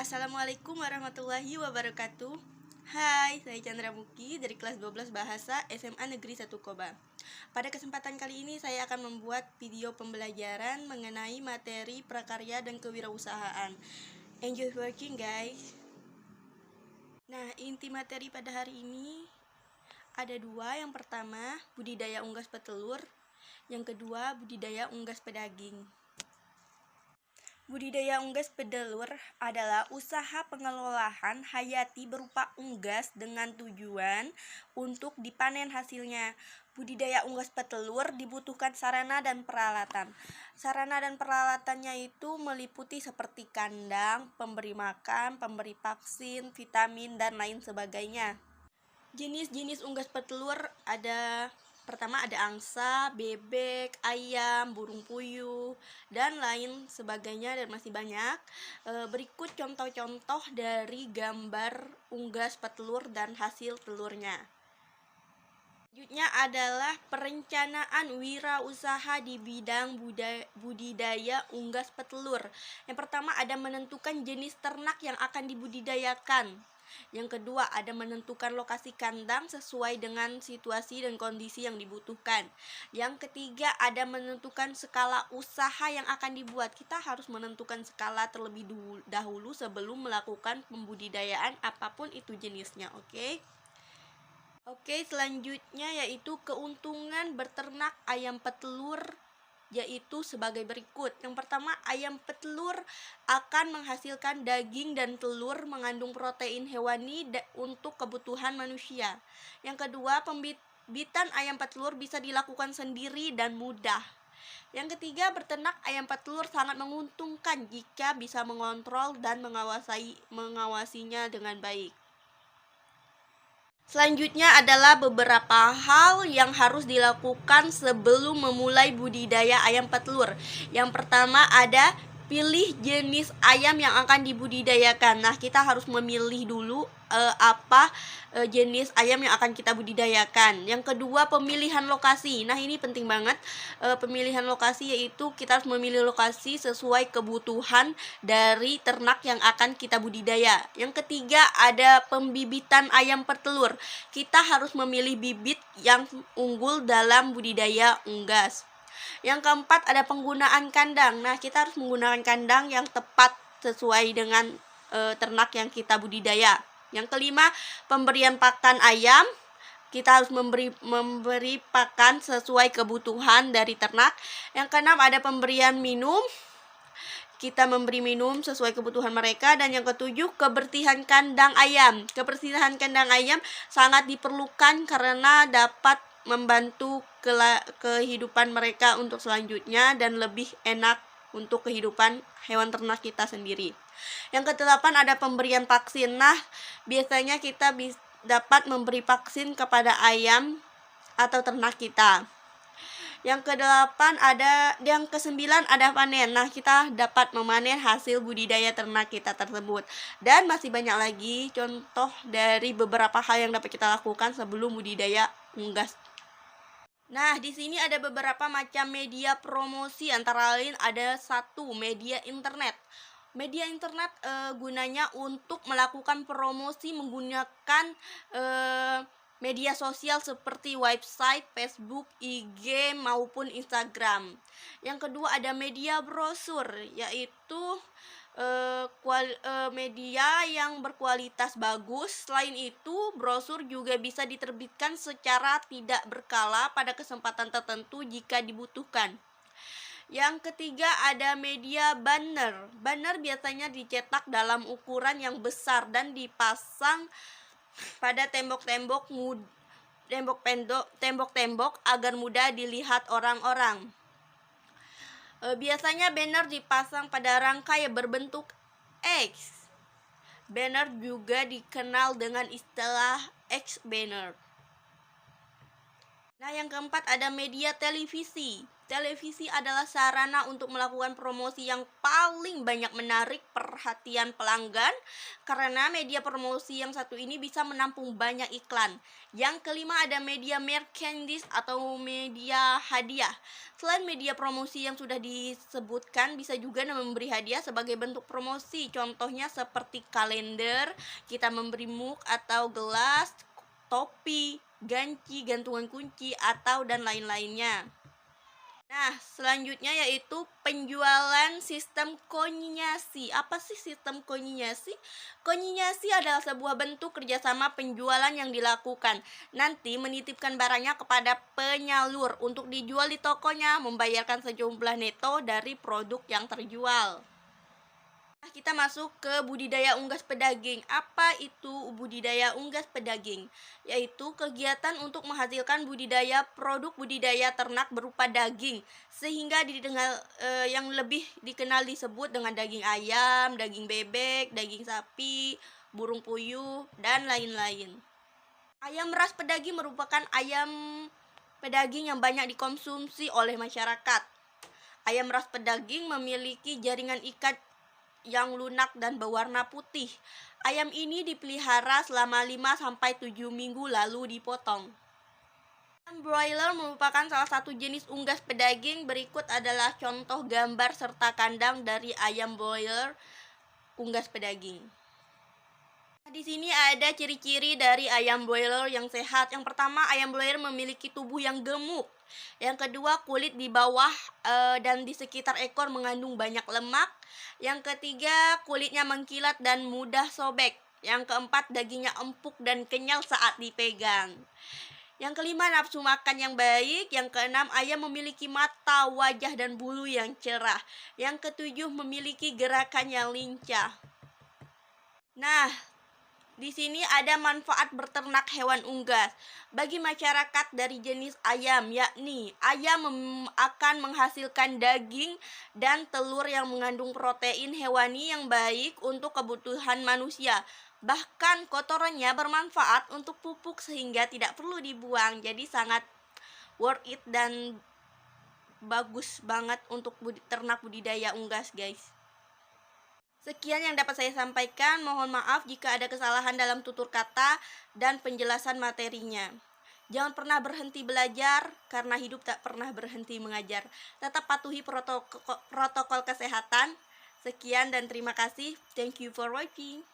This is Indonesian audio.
Assalamualaikum warahmatullahi wabarakatuh. Hai, saya Chandra Muki dari kelas 12 Bahasa SMA Negeri 1 Koba. Pada kesempatan kali ini saya akan membuat video pembelajaran mengenai materi prakarya dan kewirausahaan. Enjoy working guys. Nah, inti materi pada hari ini ada dua. Yang pertama, budidaya unggas petelur. Yang kedua, budidaya unggas pedaging. Budidaya unggas petelur adalah usaha pengelolaan hayati berupa unggas dengan tujuan untuk dipanen hasilnya. Budidaya unggas petelur dibutuhkan sarana dan peralatan. Sarana dan peralatannya itu meliputi seperti kandang, pemberi makan, pemberi vaksin, vitamin, dan lain sebagainya. Jenis-jenis unggas petelur pertama ada angsa, bebek, ayam, burung puyuh, dan lain sebagainya dan masih banyak. Berikut contoh-contoh dari gambar unggas petelur dan hasil telurnya. Selanjutnya adalah perencanaan wirausaha di bidang budidaya unggas petelur. Yang pertama ada menentukan jenis ternak yang akan dibudidayakan. Yang kedua ada menentukan lokasi kandang sesuai dengan situasi dan kondisi yang dibutuhkan. Yang ketiga ada menentukan skala usaha yang akan dibuat. Kita harus menentukan skala terlebih dahulu sebelum melakukan pembudidayaan apapun itu jenisnya, oke? Oke, selanjutnya yaitu keuntungan berternak ayam petelur, yaitu sebagai berikut. Yang pertama, ayam petelur akan menghasilkan daging dan telur mengandung protein hewani untuk kebutuhan manusia. Yang kedua, pembibitan ayam petelur bisa dilakukan sendiri dan mudah. Yang ketiga, berternak ayam petelur sangat menguntungkan jika bisa mengontrol dan mengawasinya dengan baik. Selanjutnya adalah beberapa hal yang harus dilakukan sebelum memulai budidaya ayam petelur. Yang pertama ada pilih jenis ayam yang akan dibudidayakan. Nah, kita harus memilih dulu jenis ayam yang akan kita budidayakan. Yang kedua, pemilihan lokasi. Nah, ini penting banget. Pemilihan lokasi yaitu kita harus memilih lokasi sesuai kebutuhan dari ternak yang akan kita budidaya. Yang ketiga, ada pembibitan ayam petelur. Kita harus memilih bibit yang unggul dalam budidaya unggas. Yang keempat ada penggunaan kandang. Nah, kita harus menggunakan kandang yang tepat sesuai dengan ternak yang kita budidaya. Yang kelima, pemberian pakan ayam. Kita harus memberi pakan sesuai kebutuhan dari ternak. Yang keenam ada pemberian minum. Kita memberi minum sesuai kebutuhan mereka. Dan yang ketujuh, kebersihan kandang ayam. Kebersihan kandang ayam sangat diperlukan karena dapat membantu kehidupan mereka untuk selanjutnya dan lebih enak untuk kehidupan hewan ternak kita sendiri. Yang kedelapan ada pemberian vaksin. Nah, biasanya kita dapat memberi vaksin kepada ayam atau ternak kita. Yang kesembilan ada panen. Nah, kita dapat memanen hasil budidaya ternak kita tersebut. Dan masih banyak lagi contoh dari beberapa hal yang dapat kita lakukan sebelum budidaya unggas. Nah, di sini ada beberapa macam media promosi, antara lain ada satu media internet. Media internet gunanya untuk melakukan promosi menggunakan media sosial seperti website, Facebook, IG, maupun Instagram. Yang kedua ada media brosur, yaitu media yang berkualitas bagus. Selain itu, brosur juga bisa diterbitkan secara tidak berkala pada kesempatan tertentu jika dibutuhkan. Yang ketiga ada media banner. Banner biasanya dicetak dalam ukuran yang besar dan dipasang pada tembok-tembok agar mudah dilihat orang-orang. Biasanya banner dipasang pada rangka yang berbentuk X. Banner juga dikenal dengan istilah X banner. Nah, yang keempat ada media televisi. Televisi adalah sarana untuk melakukan promosi yang paling banyak menarik perhatian pelanggan karena media promosi yang satu ini bisa menampung banyak iklan. Yang kelima ada media merchandise atau media hadiah. Selain media promosi yang sudah disebutkan, bisa juga memberi hadiah sebagai bentuk promosi. Contohnya seperti kalender, kita memberi mug atau gelas, topi, ganci, gantungan kunci, atau dan lain-lainnya. Nah, selanjutnya yaitu penjualan sistem konyinyasi. Apa sih sistem konyinyasi? Konyinyasi adalah sebuah bentuk kerjasama penjualan yang dilakukan. Nanti menitipkan barangnya kepada penyalur untuk dijual di tokonya, membayarkan sejumlah neto dari produk yang terjual. Kita masuk ke budidaya unggas pedaging. Apa itu budidaya unggas pedaging? Yaitu kegiatan untuk menghasilkan budidaya produk budidaya ternak berupa daging sehingga didengar yang lebih dikenal disebut dengan daging ayam, daging bebek, daging sapi, burung puyuh, dan lain-lain. Ayam ras pedaging merupakan ayam pedaging yang banyak dikonsumsi oleh masyarakat. Ayam ras pedaging memiliki jaringan ikat yang lunak dan berwarna putih. Ayam ini dipelihara selama 5-7 minggu lalu dipotong. Ayam broiler merupakan salah satu jenis unggas pedaging. Berikut adalah contoh gambar serta kandang dari ayam broiler unggas pedaging. Di sini ada ciri-ciri dari ayam broiler yang sehat. Yang pertama, ayam broiler memiliki tubuh yang gemuk. Yang kedua, kulit di bawah dan di sekitar ekor mengandung banyak lemak. Yang ketiga, kulitnya mengkilat dan mudah sobek. Yang keempat, dagingnya empuk dan kenyal saat dipegang. Yang kelima, nafsu makan yang baik. Yang keenam, ayam memiliki mata, wajah, dan bulu yang cerah. Yang ketujuh, memiliki gerakan yang lincah. Nah, di sini ada manfaat berternak hewan unggas bagi masyarakat dari jenis ayam, yakni ayam akan menghasilkan daging dan telur yang mengandung protein hewani yang baik untuk kebutuhan manusia. Bahkan kotorannya bermanfaat untuk pupuk sehingga tidak perlu dibuang. Jadi sangat worth it dan bagus banget untuk ternak budidaya unggas, guys. Sekian yang dapat saya sampaikan. Mohon maaf jika ada kesalahan dalam tutur kata dan penjelasan materinya. Jangan pernah berhenti belajar karena hidup tak pernah berhenti mengajar. Tetap patuhi protokol kesehatan. Sekian dan terima kasih. Thank you for watching.